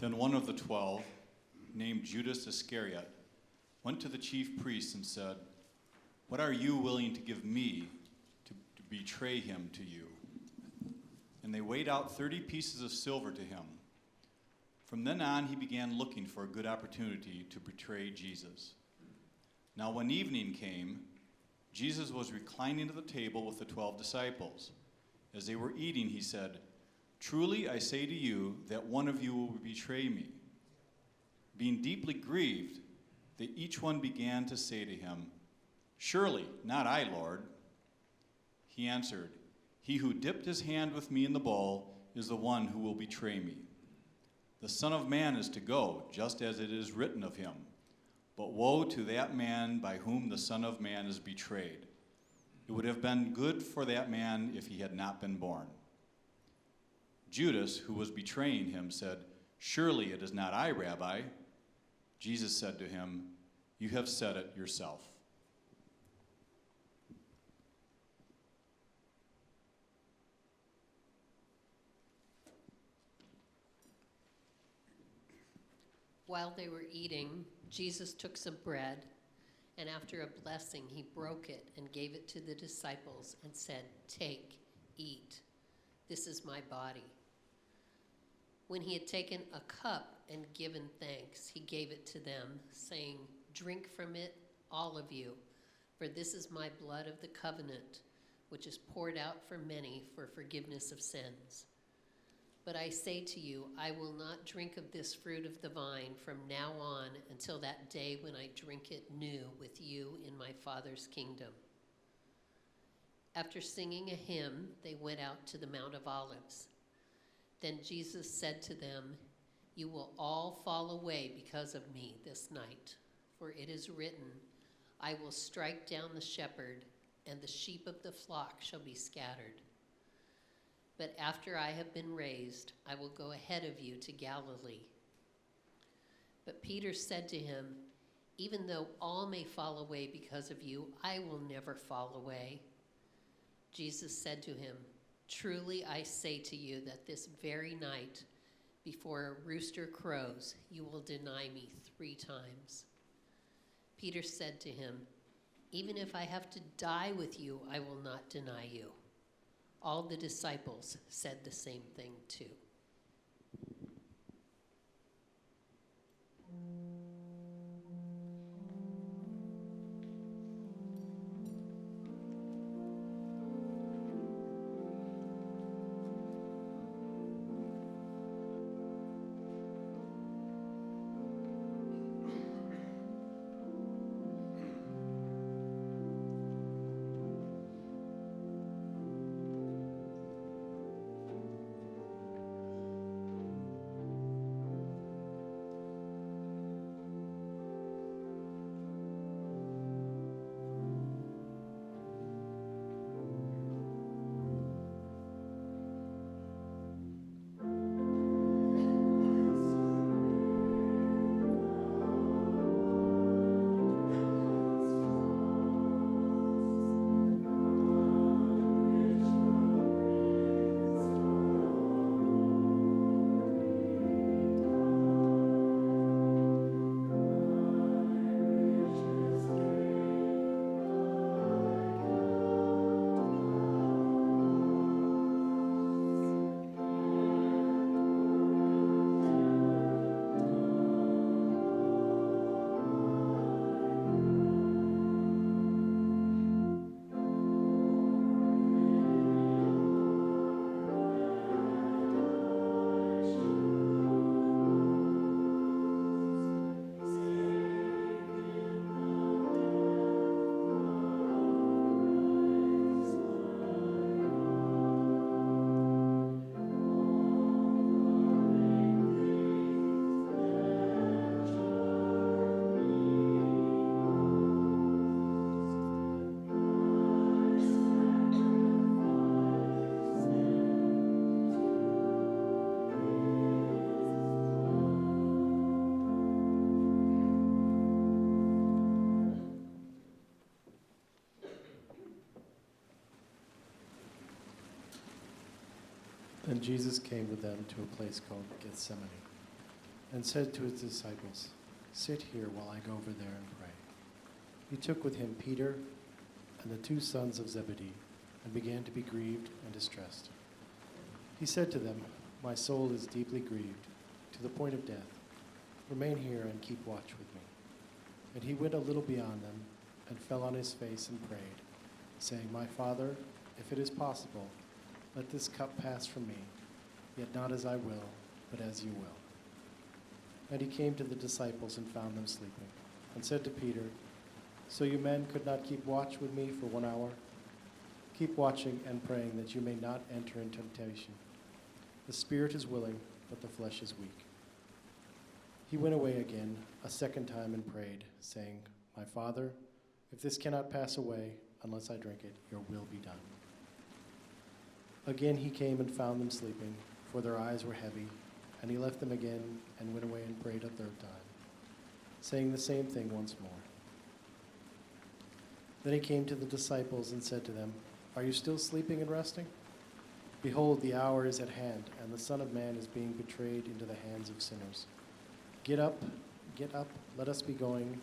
Then one of the 12, named Judas Iscariot, went to the chief priests and said, "What are you willing to give me to betray him to you?" And they weighed out 30 pieces of silver to him. From then on, he began looking for a good opportunity to betray Jesus. Now when evening came, Jesus was reclining at the table with the 12 disciples. As they were eating, he said, "Truly I say to you that one of you will betray me." Being deeply grieved, they each one began to say to him, "Surely not I, Lord." He answered, "He who dipped his hand with me in the bowl is the one who will betray me. The Son of Man is to go, just as it is written of him. But woe to that man by whom the Son of Man is betrayed. It would have been good for that man if he had not been born." Judas, who was betraying him, said, "Surely it is not I, Rabbi." Jesus said to him, "You have said it yourself." While they were eating, Jesus took some bread, and after a blessing, he broke it and gave it to the disciples and said, "Take, eat. This is my body." When he had taken a cup and given thanks, he gave it to them, saying, "Drink from it, all of you, for this is my blood of the covenant, which is poured out for many for forgiveness of sins. But I say to you, I will not drink of this fruit of the vine from now on until that day when I drink it new with you in my Father's kingdom." After singing a hymn, they went out to the Mount of Olives. Then Jesus said to them, "You will all fall away because of me this night, for it is written, I will strike down the shepherd, and the sheep of the flock shall be scattered. But after I have been raised, I will go ahead of you to Galilee." But Peter said to him, "Even though all may fall away because of you, I will never fall away." Jesus said to him, "Truly I say to you that this very night, before a rooster crows, you will deny me 3 times. Peter said to him, "Even if I have to die with you, I will not deny you." All the disciples said the same thing too. Then Jesus came with them to a place called Gethsemane, and said to his disciples, "Sit here while I go over there and pray." He took with him Peter and the 2 sons of Zebedee, and began to be grieved and distressed. He said to them, "My soul is deeply grieved, to the point of death. Remain here and keep watch with me." And he went a little beyond them, and fell on his face and prayed, saying, "My Father, if it is possible, let this cup pass from me, yet not as I will, but as you will." And he came to the disciples and found them sleeping, and said to Peter, "So you men could not keep watch with me for 1 hour? Keep watching and praying that you may not enter into temptation. The spirit is willing, but the flesh is weak." He went away again a second time and prayed, saying, "My Father, if this cannot pass away unless I drink it, your will be done." Again he came and found them sleeping, for their eyes were heavy, and he left them again and went away and prayed a third time, saying the same thing once more. Then he came to the disciples and said to them, "Are you still sleeping and resting? Behold, the hour is at hand, and the Son of Man is being betrayed into the hands of sinners. Get up, let us be going.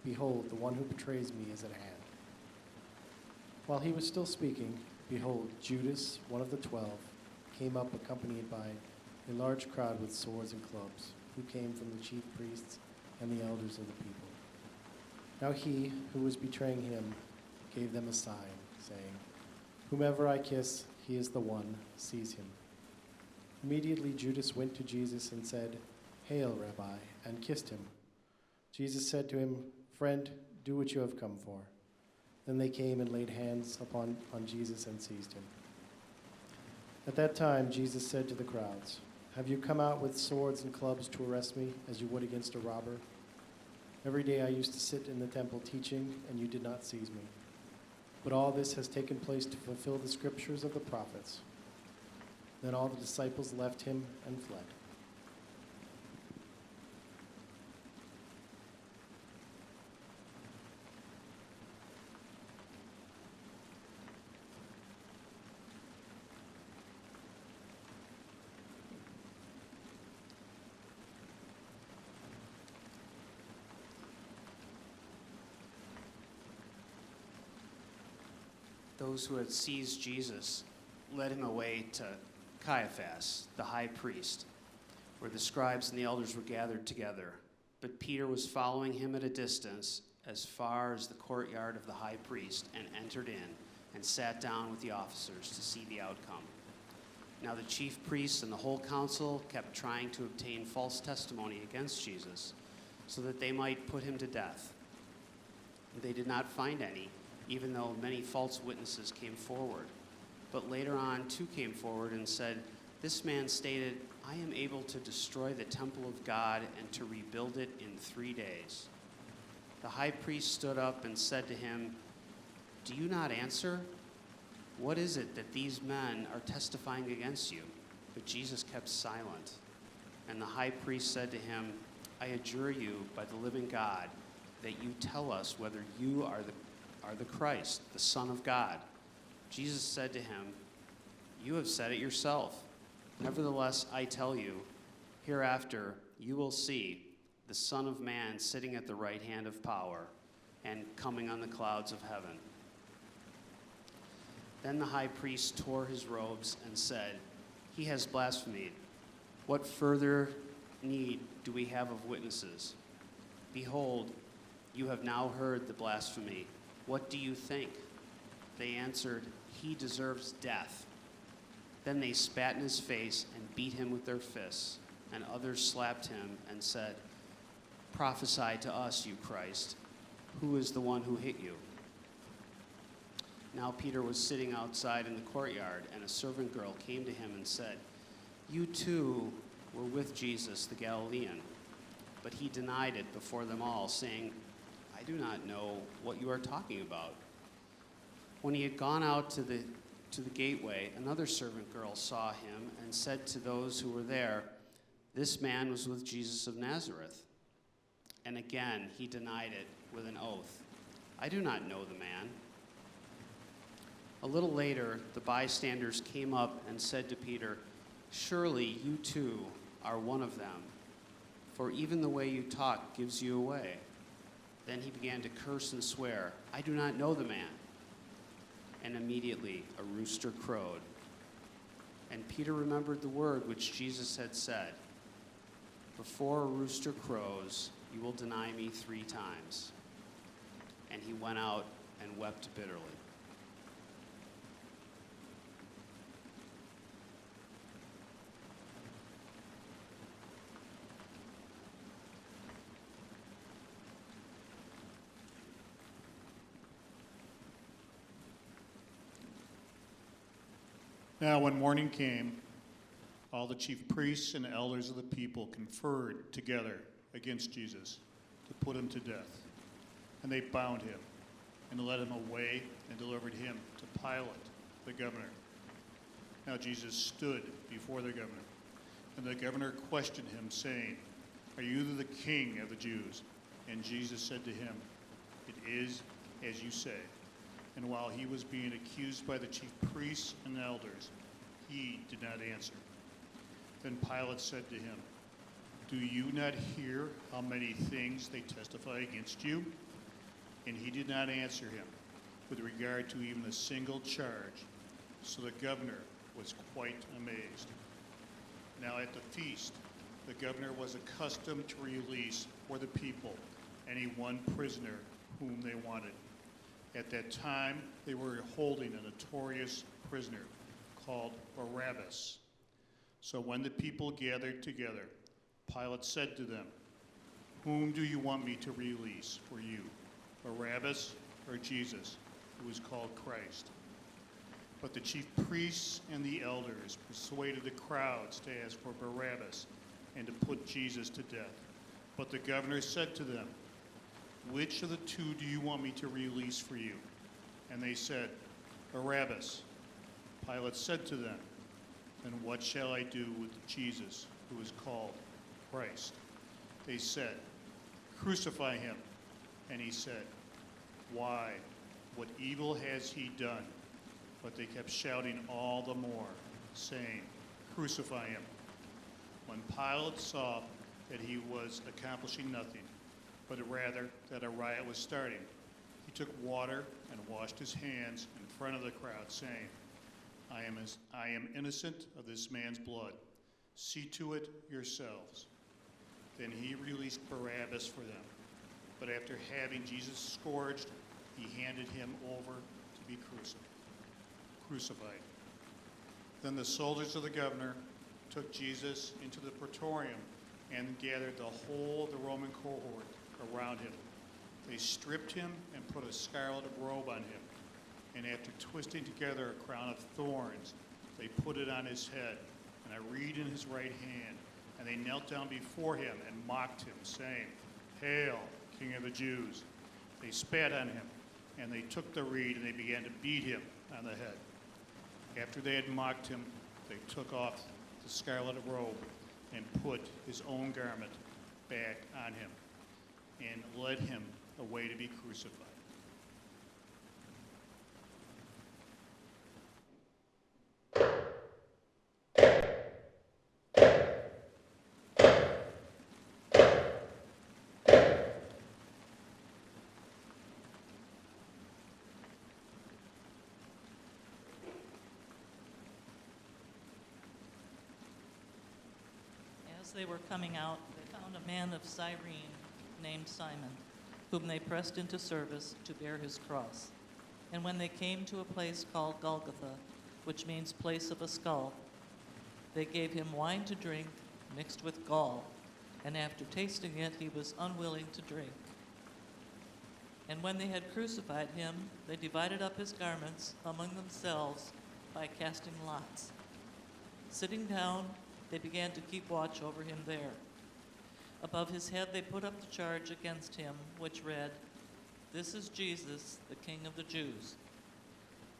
Behold, the one who betrays me is at hand." While he was still speaking, behold, Judas, one of the 12, came up accompanied by a large crowd with swords and clubs, who came from the chief priests and the elders of the people. Now he who was betraying him gave them a sign, saying, "Whomever I kiss, he is the one, seize him." Immediately Judas went to Jesus and said, "Hail, Rabbi," and kissed him. Jesus said to him, "Friend, do what you have come for." Then they came and laid hands on Jesus and seized him. At that time Jesus said to the crowds, "Have you come out with swords and clubs to arrest me, as you would against a robber? Every day I used to sit in the temple teaching, and you did not seize me. But all this has taken place to fulfill the scriptures of the prophets." Then all the disciples left him and fled. Those who had seized Jesus led him away to Caiaphas, the high priest, where the scribes and the elders were gathered together. But Peter was following him at a distance as far as the courtyard of the high priest, and entered in and sat down with the officers to see the outcome. Now the chief priests and the whole council kept trying to obtain false testimony against Jesus, so that they might put him to death. They did not find any, even though many false witnesses came forward. But later on, 2 came forward and said, "This man stated, 'I am able to destroy the temple of God and to rebuild it in 3 days.' The high priest stood up and said to him, 'Do you not answer? What is it that these men are testifying against you?' But Jesus kept silent. And the high priest said to him, 'I adjure you by the living God that you tell us whether you are the Christ, the Son of God.' Jesus said to him, 'You have said it yourself. Nevertheless, I tell you, hereafter you will see the Son of Man sitting at the right hand of power and coming on the clouds of heaven.' Then the high priest tore his robes and said, 'He has blasphemed. What further need do we have of witnesses? Behold, you have now heard the blasphemy. What do you think?' They answered, 'He deserves death.' Then they spat in his face and beat him with their fists, and others slapped him and said, 'Prophesy to us, you Christ. Who is the one who hit you?' Now Peter was sitting outside in the courtyard, and a servant girl came to him and said, 'You too were with Jesus the Galilean.' But he denied it before them all, saying, 'I do not know what you are talking about.' When he had gone out to the gateway, another servant girl saw him and said to those who were there, 'This man was with Jesus of Nazareth.' And again he denied it with an oath, 'I do not know the man.' A little later, the bystanders came up and said to Peter, 'Surely you too are one of them, for even the way you talk gives you away." Then he began to curse and swear, "I do not know the man." And immediately a rooster crowed. And Peter remembered the word which Jesus had said, "Before a rooster crows, you will deny me 3 times." And he went out and wept bitterly. Now, when morning came, all the chief priests and elders of the people conferred together against Jesus to put him to death. And they bound him and led him away and delivered him to Pilate, the governor. Now Jesus stood before the governor, and the governor questioned him, saying, "Are you the king of the Jews?" And Jesus said to him, "It is as you say." And while he was being accused by the chief priests and elders, he did not answer. Then Pilate said to him, "Do you not hear how many things they testify against you?" And he did not answer him with regard to even a single charge. So the governor was quite amazed. Now at the feast, the governor was accustomed to release for the people any one prisoner whom they wanted. At that time, they were holding a notorious prisoner called Barabbas. So when the people gathered together, Pilate said to them, "Whom do you want me to release for you, Barabbas or Jesus, who is called Christ?" But the chief priests and the elders persuaded the crowds to ask for Barabbas and to put Jesus to death. But the governor said to them, "Which of the 2 do you want me to release for you?" And they said, "Barabbas." Pilate said to them, "Then what shall I do with Jesus, who is called Christ?" They said, "Crucify him." And he said, "Why? What evil has he done?" But they kept shouting all the more, saying, "Crucify him." When Pilate saw that he was accomplishing nothing, but rather that a riot was starting, he took water and washed his hands in front of the crowd, saying, I am innocent of this man's blood. See to it yourselves." Then he released Barabbas for them. But after having Jesus scourged, he handed him over to be crucified. Then the soldiers of the governor took Jesus into the praetorium and gathered the whole of the Roman cohort around him. They stripped him and put a scarlet robe on him, and after twisting together a crown of thorns, they put it on his head and a reed in his right hand, and they knelt down before him and mocked him, saying, "Hail, King of the Jews!" They spat on him, and they took the reed and they began to beat him on the head. After they had mocked him, they took off the scarlet robe and put his own garment back on him and led him away to be crucified. As they were coming out, they found a man of Cyrene named Simon, whom they pressed into service to bear his cross. And when they came to a place called Golgotha, which means place of a skull, they gave him wine to drink mixed with gall, and after tasting it, he was unwilling to drink. And when they had crucified him, they divided up his garments among themselves by casting lots. Sitting down, they began to keep watch over him there. Above his head they put up the charge against him, which read, "This is Jesus, the King of the Jews."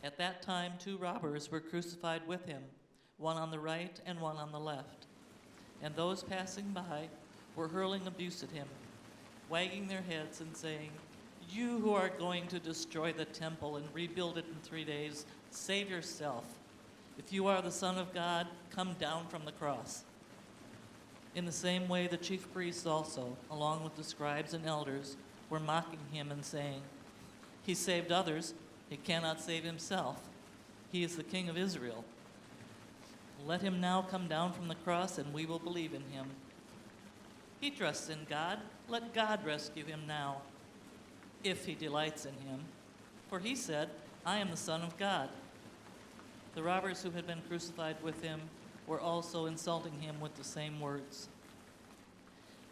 At that time 2 robbers were crucified with him, one on the right and one on the left. And those passing by were hurling abuse at him, wagging their heads and saying, "You who are going to destroy the temple and rebuild it in 3 days, save yourself. If you are the Son of God, come down from the cross." In the same way, the chief priests also, along with the scribes and elders, were mocking him and saying, "He saved others, he cannot save himself. He is the King of Israel. Let him now come down from the cross, and we will believe in him. He trusts in God. Let God rescue him now, if he delights in him. For he said, 'I am the Son of God.'" The robbers who had been crucified with him were also insulting him with the same words.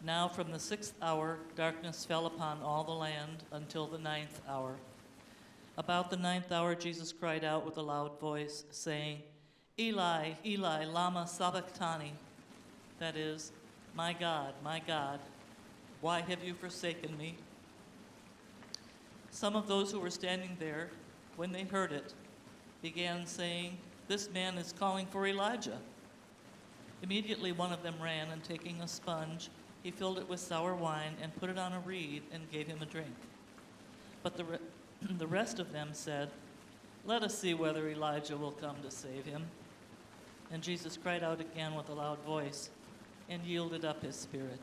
Now from the 6th hour, darkness fell upon all the land until the 9th hour. About the 9th hour, Jesus cried out with a loud voice, saying, "Eli, Eli, lama sabachthani," that is, my God, why have you forsaken me?" Some of those who were standing there, when they heard it, began saying, "This man is calling for Elijah." Immediately one of them ran, and taking a sponge, he filled it with sour wine and put it on a reed and gave him a drink. But the rest of them said, "Let us see whether Elijah will come to save him." And Jesus cried out again with a loud voice and yielded up his spirit.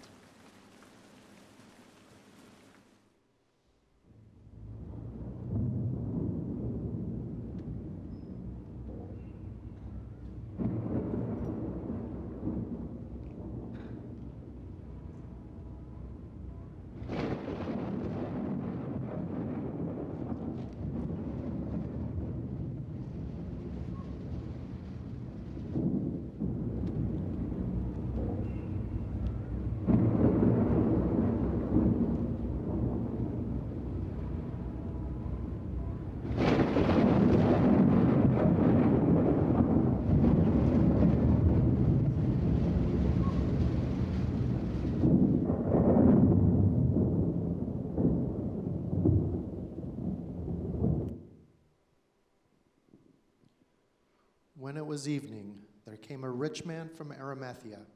When it was evening, there came a rich man from Arimathea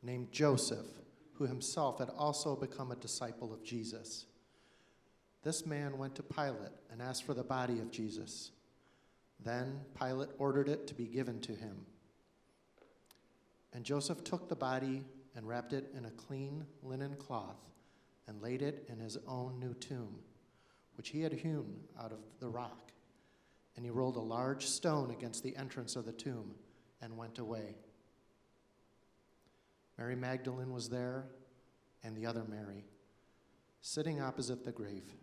named Joseph, who himself had also become a disciple of Jesus. This man went to Pilate and asked for the body of Jesus. Then Pilate ordered it to be given to him. And Joseph took the body and wrapped it in a clean linen cloth and laid it in his own new tomb, which he had hewn out of the rock. And he rolled a large stone against the entrance of the tomb and went away. Mary Magdalene was there, and the other Mary, sitting opposite the grave.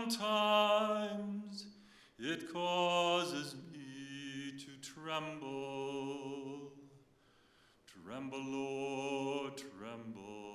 sometimes it causes me to tremble. Tremble, Lord, tremble.